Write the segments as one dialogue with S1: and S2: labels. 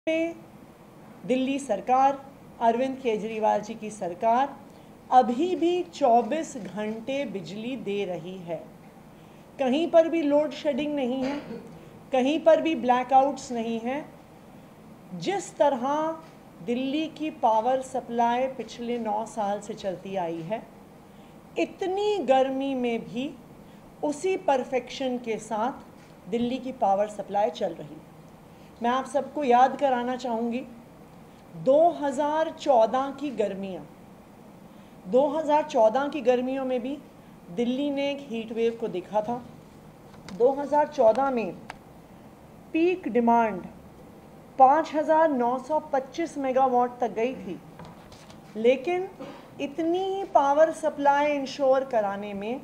S1: में दिल्ली सरकार, अरविंद केजरीवाल जी की सरकार अभी भी 24 घंटे बिजली दे रही है। कहीं पर भी लोड शेडिंग नहीं है, कहीं पर भी ब्लैकआउट्स नहीं हैं। जिस तरह दिल्ली की पावर सप्लाई पिछले 9 साल से चलती आई है, इतनी गर्मी में भी उसी परफेक्शन के साथ दिल्ली की पावर सप्लाई चल रही है। मैं आप सबको याद कराना चाहूँगी 2014 की गर्मियाँ। 2014 की गर्मियों में भी दिल्ली ने एक हीट वेव को देखा था। 2014 में पीक डिमांड 5,925 मेगावाट तक गई थी, लेकिन इतनी ही पावर सप्लाई इंश्योर कराने में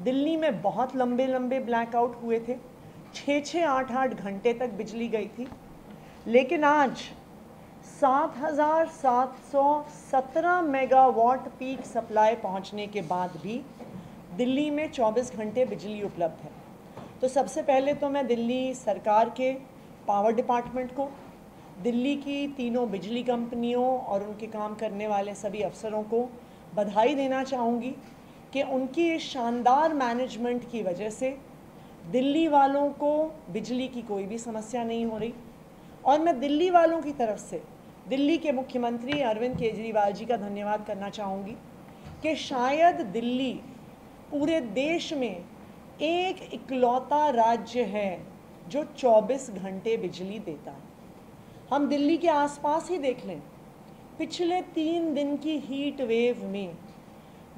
S1: दिल्ली में बहुत लंबे लंबे ब्लैकआउट हुए थे। 6-6, 8-8 घंटे तक बिजली गई थी। लेकिन आज 7,717 मेगावाट पीक सप्लाई पहुंचने के बाद भी दिल्ली में 24 घंटे बिजली उपलब्ध है। तो सबसे पहले तो मैं दिल्ली सरकार के पावर डिपार्टमेंट को, दिल्ली की तीनों बिजली कंपनियों और उनके काम करने वाले सभी अफसरों को बधाई देना चाहूँगी कि उनकी इस शानदार मैनेजमेंट की वजह से दिल्ली वालों को बिजली की कोई भी समस्या नहीं हो रही। और मैं दिल्ली वालों की तरफ से दिल्ली के मुख्यमंत्री अरविंद केजरीवाल जी का धन्यवाद करना चाहूँगी कि शायद दिल्ली पूरे देश में एक इकलौता राज्य है जो 24 घंटे बिजली देता है। हम दिल्ली के आसपास ही देख लें, पिछले 3 दिन की हीट वेव में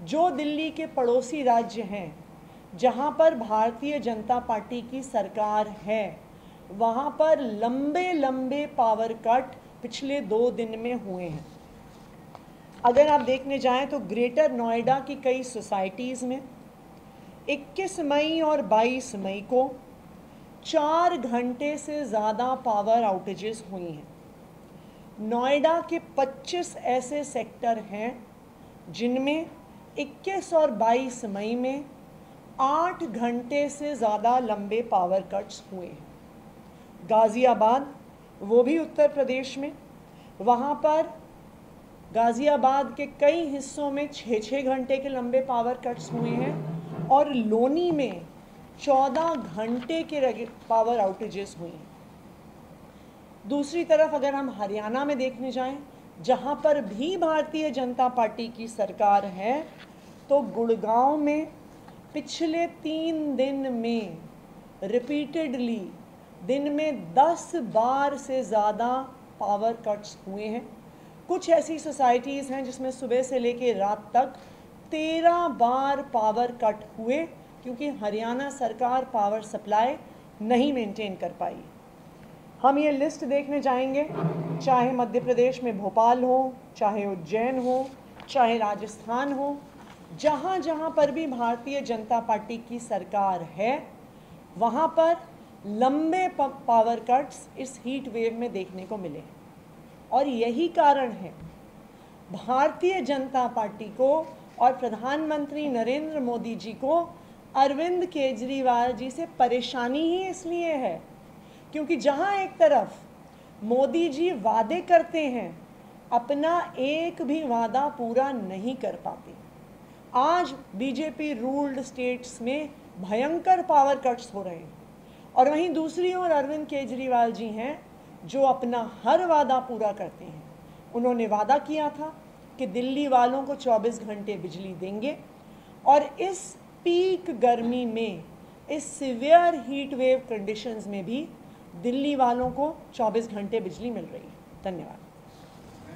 S1: जो दिल्ली के पड़ोसी राज्य हैं जहां पर भारतीय जनता पार्टी की सरकार है, वहां पर लंबे लंबे पावर कट पिछले 2 दिन में हुए हैं। अगर आप देखने जाएं तो ग्रेटर नोएडा की कई सोसाइटीज़ में 21 मई और 22 मई को 4 घंटे से ज़्यादा पावर आउटेजेस हुई हैं। नोएडा के 25 ऐसे सेक्टर हैं जिनमें 21 और 22 मई में 8 घंटे से ज़्यादा लंबे पावर कट्स हुए हैं। गाज़ियाबाद, वो भी उत्तर प्रदेश में, वहाँ पर गाज़ियाबाद के कई हिस्सों में 6-6 घंटे के लंबे पावर कट्स हुए हैं और लोनी में 14 घंटे के पावर आउटेजेस हुए हैं। दूसरी तरफ अगर हम हरियाणा में देखने जाएं, जहाँ पर भी भारतीय जनता पार्टी की सरकार है, तो गुड़गांव में पिछले 3 दिन में रिपीटेडली दिन में 10 बार से ज़्यादा पावर कट्स हुए हैं। कुछ ऐसी सोसाइटीज़ हैं जिसमें सुबह से लेकर रात तक 13 बार पावर कट हुए, क्योंकि हरियाणा सरकार पावर सप्लाई नहीं मेंटेन कर पाई। हम ये लिस्ट देखने जाएंगे, चाहे मध्य प्रदेश में भोपाल हो, चाहे उज्जैन हो, चाहे राजस्थान हो, जहाँ जहाँ पर भी भारतीय जनता पार्टी की सरकार है, वहाँ पर लंबे पावर कट्स इस हीट वेव में देखने को मिले। और यही कारण है भारतीय जनता पार्टी को और प्रधानमंत्री नरेंद्र मोदी जी को अरविंद केजरीवाल जी से परेशानी ही इसलिए है क्योंकि जहाँ एक तरफ मोदी जी वादे करते हैं, अपना एक भी वादा पूरा नहीं कर पाते। आज बीजेपी रूल्ड स्टेट्स में भयंकर पावर कट्स हो रहे हैं और वहीं दूसरी ओर अरविंद केजरीवाल जी हैं जो अपना हर वादा पूरा करते हैं। उन्होंने वादा किया था कि दिल्ली वालों को 24 घंटे बिजली देंगे और इस पीक गर्मी में, इस सिवियर हीट वेव कंडीशंस में भी दिल्ली वालों को 24 घंटे बिजली मिल रही है। धन्यवाद।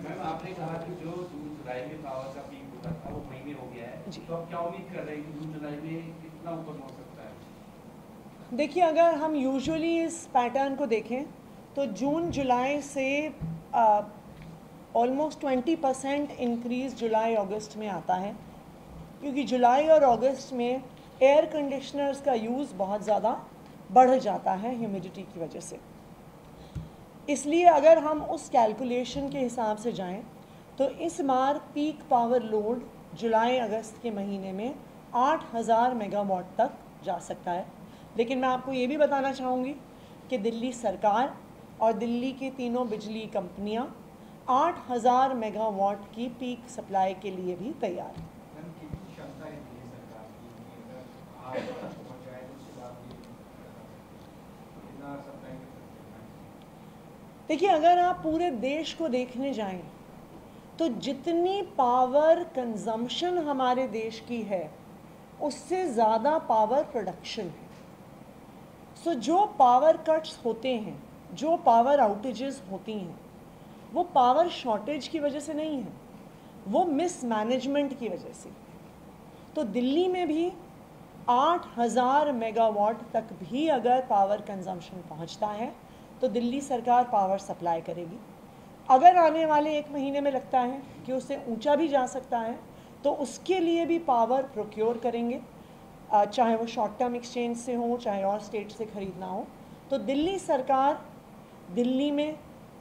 S2: मैम, आपने कहा कि जो जून जुलाई में पावर का पीक होता था वो मई में हो गया है, तो आप क्या उम्मीद कर रहे हैं कि जून जुलाई में कितना ऊपर हो सकता है?
S1: देखिए, अगर हम यूजुअली इस पैटर्न को देखें तो जून जुलाई से ऑलमोस्ट 20% इंक्रीज़ जुलाई अगस्त में आता है, क्योंकि जुलाई और अगस्त में एयर कंडीशनर्स का यूज़ बहुत ज़्यादा बढ़ जाता है ह्यूमिडिटी की वजह से। इसलिए अगर हम उस कैलकुलेशन के हिसाब से जाएं तो इस बार पीक पावर लोड जुलाई अगस्त के महीने में 8,000 मेगावाट तक जा सकता है। लेकिन मैं आपको ये भी बताना चाहूँगी कि दिल्ली सरकार और दिल्ली की तीनों बिजली कंपनियां 8000 मेगावाट की पीक सप्लाई के लिए भी तैयार हैं। देखिए, अगर आप पूरे देश को देखने जाएं तो जितनी पावर कंजम्पशन हमारे देश की है उससे ज़्यादा पावर प्रोडक्शन है। सो जो पावर कट्स होते हैं, जो पावर आउटेजेस होती हैं, वो पावर शॉर्टेज की वजह से नहीं है, वो मिसमैनेजमेंट की वजह से। तो दिल्ली में भी 8000 मेगावाट तक भी अगर पावर कंजम्पशन पहुंचता है तो दिल्ली सरकार पावर सप्लाई करेगी। अगर आने वाले 1 महीने में लगता है कि उससे ऊंचा भी जा सकता है तो उसके लिए भी पावर प्रोक्योर करेंगे, चाहे वो शॉर्ट टर्म एक्सचेंज से हो, चाहे और स्टेट से खरीदना हो। तो दिल्ली सरकार दिल्ली में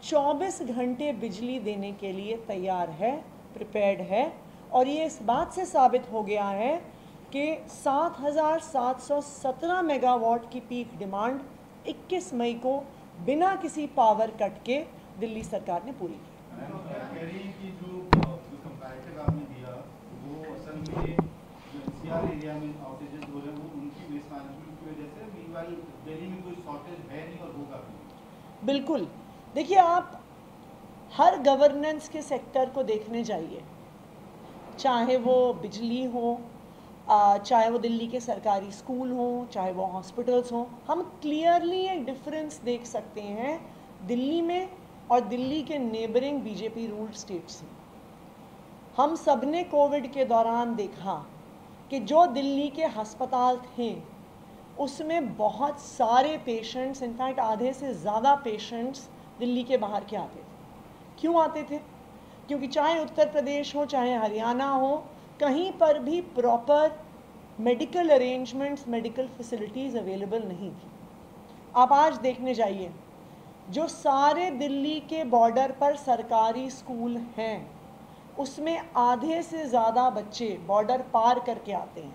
S1: 24 घंटे बिजली देने के लिए तैयार है, प्रिपेयर्ड है। और ये इस बात से साबित हो गया है कि 7717 मेगावाट की पीक डिमांड 21 मई को बिना किसी पावर कट के दिल्ली सरकार ने पूरी की।
S3: जो कंपैरेटिव आपने दिया वो असल में जो एनसीआर एरिया में आउटेजेस हो रहे हैं वो उनकी मिसमैनेजमेंट की वजह से, मीनवाइल दिल्ली में कोई शॉर्टेज है नहीं और होगा भी।
S1: बिल्कुल। देखिए, आप हर गवर्नेंस के सेक्टर को देखने जाइए, चाहे वो बिजली हो, चाहे वो दिल्ली के सरकारी स्कूल हो, चाहे वो हॉस्पिटल्स हो, हम क्लियरली एक डिफरेंस देख सकते हैं दिल्ली में और दिल्ली के नेबरिंग बीजेपी रूल्ड स्टेट्स में। हम सब ने कोविड के दौरान देखा कि जो दिल्ली के अस्पताल थे उसमें बहुत सारे पेशेंट्स, इनफैक्ट आधे से ज़्यादा पेशेंट्स दिल्ली के बाहर के आते थे। क्यों आते थे? क्योंकि चाहे उत्तर प्रदेश हो, चाहे हरियाणा हो, कहीं पर भी proper medical arrangements, medical facilities available नहीं थी। आप आज देखने जाइए, जो सारे दिल्ली के बॉर्डर पर सरकारी स्कूल हैं उसमें आधे से ज़्यादा बच्चे बॉर्डर पार करके आते हैं।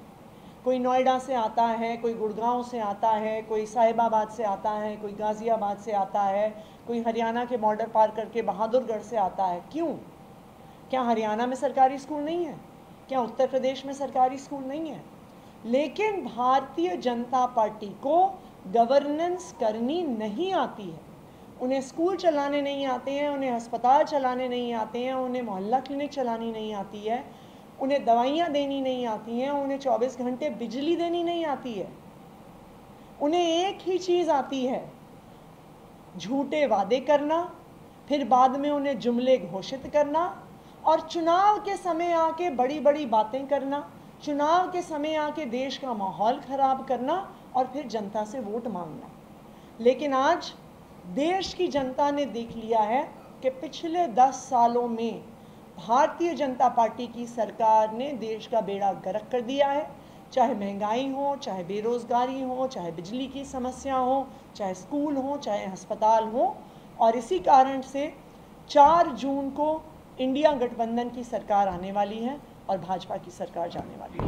S1: कोई नोएडा से आता है, कोई गुड़गांव से आता है, कोई साहिबाबाद से आता है, कोई गाज़ियाबाद से आता है, कोई हरियाणा के बॉर्डर पार करके बहादुरगढ़ से आता है। क्यों? क्या हरियाणा में सरकारी स्कूल नहीं है? क्या उत्तर प्रदेश में सरकारी स्कूल नहीं है? लेकिन भारतीय जनता पार्टी को गवर्नेंस करनी नहीं आती है। उन्हें स्कूल चलाने नहीं आते हैं, उन्हें अस्पताल चलाने नहीं आते हैं, उन्हें मोहल्ला क्लिनिक चलानी नहीं आती है, उन्हें दवाइयाँ देनी नहीं आती हैं, उन्हें 24 घंटे बिजली देनी नहीं आती है। उन्हें एक ही चीज़ आती है, झूठे वादे करना, फिर बाद में उन्हें जुमले घोषित करना और चुनाव के समय आके बड़ी बड़ी बातें करना, चुनाव के समय आके देश का माहौल ख़राब करना और फिर जनता से वोट मांगना। लेकिन आज देश की जनता ने देख लिया है कि पिछले 10 सालों में भारतीय जनता पार्टी की सरकार ने देश का बेड़ा गर्क कर दिया है। चाहे महंगाई हो, चाहे बेरोज़गारी हो, चाहे बिजली की समस्या हो, चाहे स्कूल हो, चाहे अस्पताल हो। और इसी कारण से 4 जून को इंडिया गठबंधन की सरकार आने वाली है और भाजपा की सरकार जाने वाली है।